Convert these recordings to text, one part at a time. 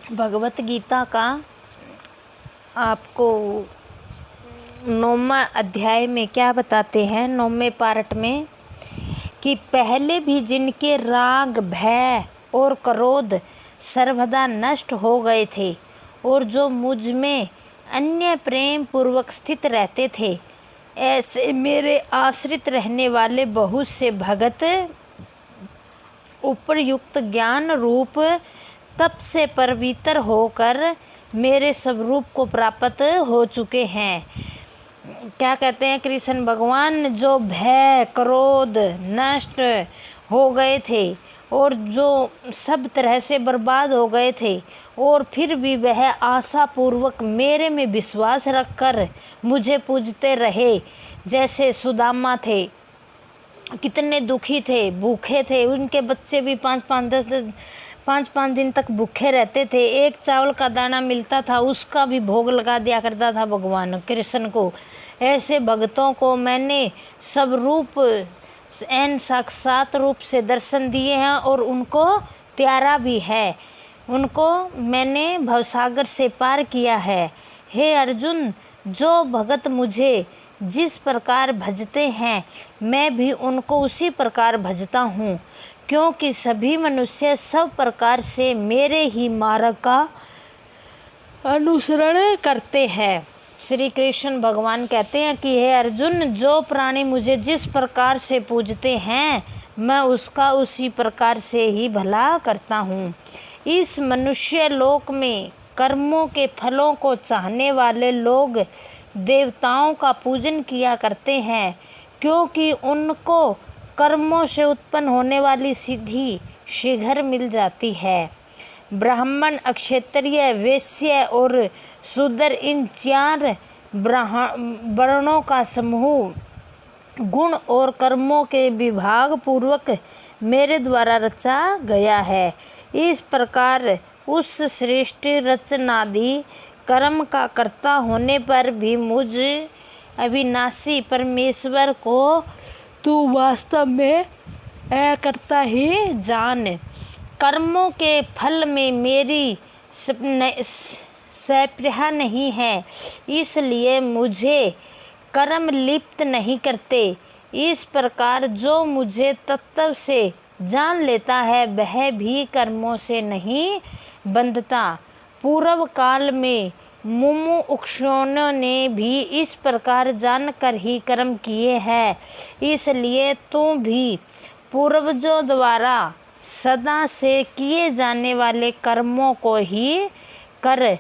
भगवत गीता का आपको 9वां अध्याय में क्या बताते हैं, 9वें पार्ट में, कि पहले भी जिनके राग, भय और क्रोध सर्वदा नष्ट हो गए थे और जो मुझ में अन्य प्रेम पूर्वक स्थित रहते थे, ऐसे मेरे आश्रित रहने वाले बहुत से भगत उपरयुक्त ज्ञान रूप तप से पवित्र होकर मेरे स्वरूप को प्राप्त हो चुके हैं। क्या कहते हैं कृष्ण भगवान, जो भय क्रोध नष्ट हो गए थे और जो सब तरह से बर्बाद हो गए थे, और फिर भी वह आशा पूर्वक मेरे में विश्वास रखकर मुझे पूजते रहे। जैसे सुदामा थे, कितने दुखी थे, भूखे थे, उनके बच्चे भी 5-5 दिन तक भूखे रहते थे। एक चावल का दाना मिलता था, उसका भी भोग लगा दिया करता था भगवान कृष्ण को। ऐसे भक्तों को मैंने सब रूप एन साक्षात रूप से दर्शन दिए हैं और उनको त्यारा भी है, उनको मैंने भवसागर से पार किया है। हे अर्जुन, जो भगत मुझे जिस प्रकार भजते हैं, मैं भी उनको उसी प्रकार भजता हूँ, क्योंकि सभी मनुष्य सब प्रकार से मेरे ही मार्ग का अनुसरण करते हैं। श्री कृष्ण भगवान कहते हैं कि हे अर्जुन, जो प्राणी मुझे जिस प्रकार से पूजते हैं, मैं उसका उसी प्रकार से ही भला करता हूँ। इस मनुष्य लोक में कर्मों के फलों को चाहने वाले लोग देवताओं का पूजन किया करते हैं, क्योंकि उनको कर्मों से उत्पन्न होने वाली सिद्धि शीघ्र मिल जाती है। ब्राह्मण, क्षत्रिय, वैश्य और शूद्र, इन 4 वर्णों का समूह गुण और कर्मों के विभाग पूर्वक मेरे द्वारा रचा गया है। इस प्रकार उस सृष्टि रचनादि कर्म का कर्ता होने पर भी मुझ अविनाशी परमेश्वर को तू वास्तव में करता ही जान। कर्मों के फल में मेरी स्पृहा नहीं है, इसलिए मुझे कर्म लिप्त नहीं करते। इस प्रकार जो मुझे तत्व से जान लेता है, वह भी कर्मों से नहीं बंधता। पूर्व काल में मुमुक्षुओं ने भी इस प्रकार जानकर ही कर्म किए हैं, इसलिए तू भी पूर्वजों द्वारा सदा से किए जाने वाले कर्मों को ही कर।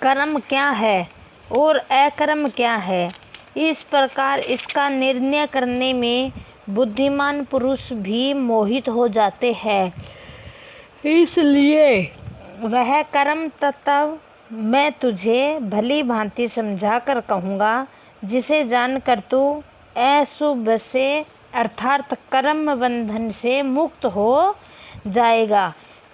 कर्म क्या है और अकर्म क्या है, इस प्रकार इसका निर्णय करने में बुद्धिमान पुरुष भी मोहित हो जाते हैं। इसलिए वह कर्म तत्व मैं तुझे भली भांति समझा कर कहूँगा, जिसे जानकर तू अशुभ से अर्थात कर्म बंधन से मुक्त हो जाएगा।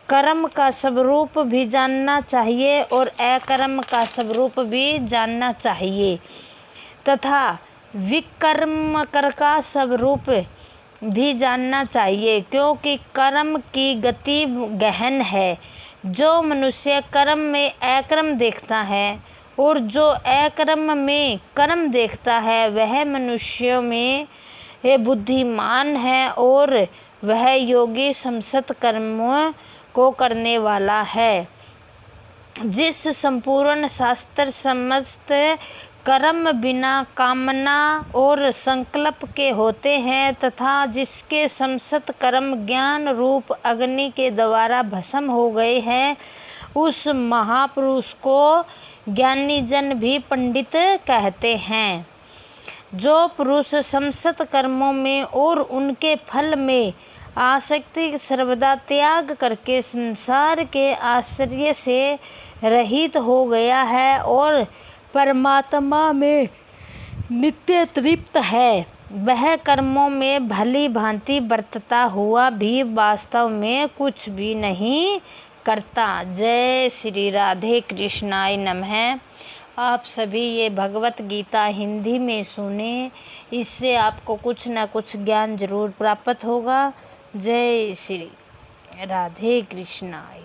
कर्म का स्वरूप भी जानना चाहिए और अकर्म का स्वरूप भी जानना चाहिए, तथा विकर्म कर का स्वरूप भी जानना चाहिए, क्योंकि कर्म की गति गहन है। जो मनुष्य कर्म में अकर्म देखता है और जो अकर्म में कर्म देखता है, वह मनुष्यों में बुद्धिमान है और वह योगी समस्त कर्मों को करने वाला है। जिस संपूर्ण शास्त्र समस्त कर्म बिना कामना और संकल्प के होते हैं, तथा जिसके समस्त कर्म ज्ञान रूप अग्नि के द्वारा भस्म हो गए हैं, उस महापुरुष को ज्ञानी जन भी पंडित कहते हैं। जो पुरुष समस्त कर्मों में और उनके फल में आसक्ति सर्वदा त्याग करके संसार के आश्रय से रहित हो गया है और परमात्मा में नित्य तृप्त है, वह कर्मों में भली भांति बरतता हुआ भी वास्तव में कुछ भी नहीं करता। जय श्री राधे कृष्णाय नमः। आप सभी ये भगवत गीता हिंदी में सुने, इससे आपको कुछ न कुछ ज्ञान जरूर प्राप्त होगा। जय श्री राधे कृष्णाय।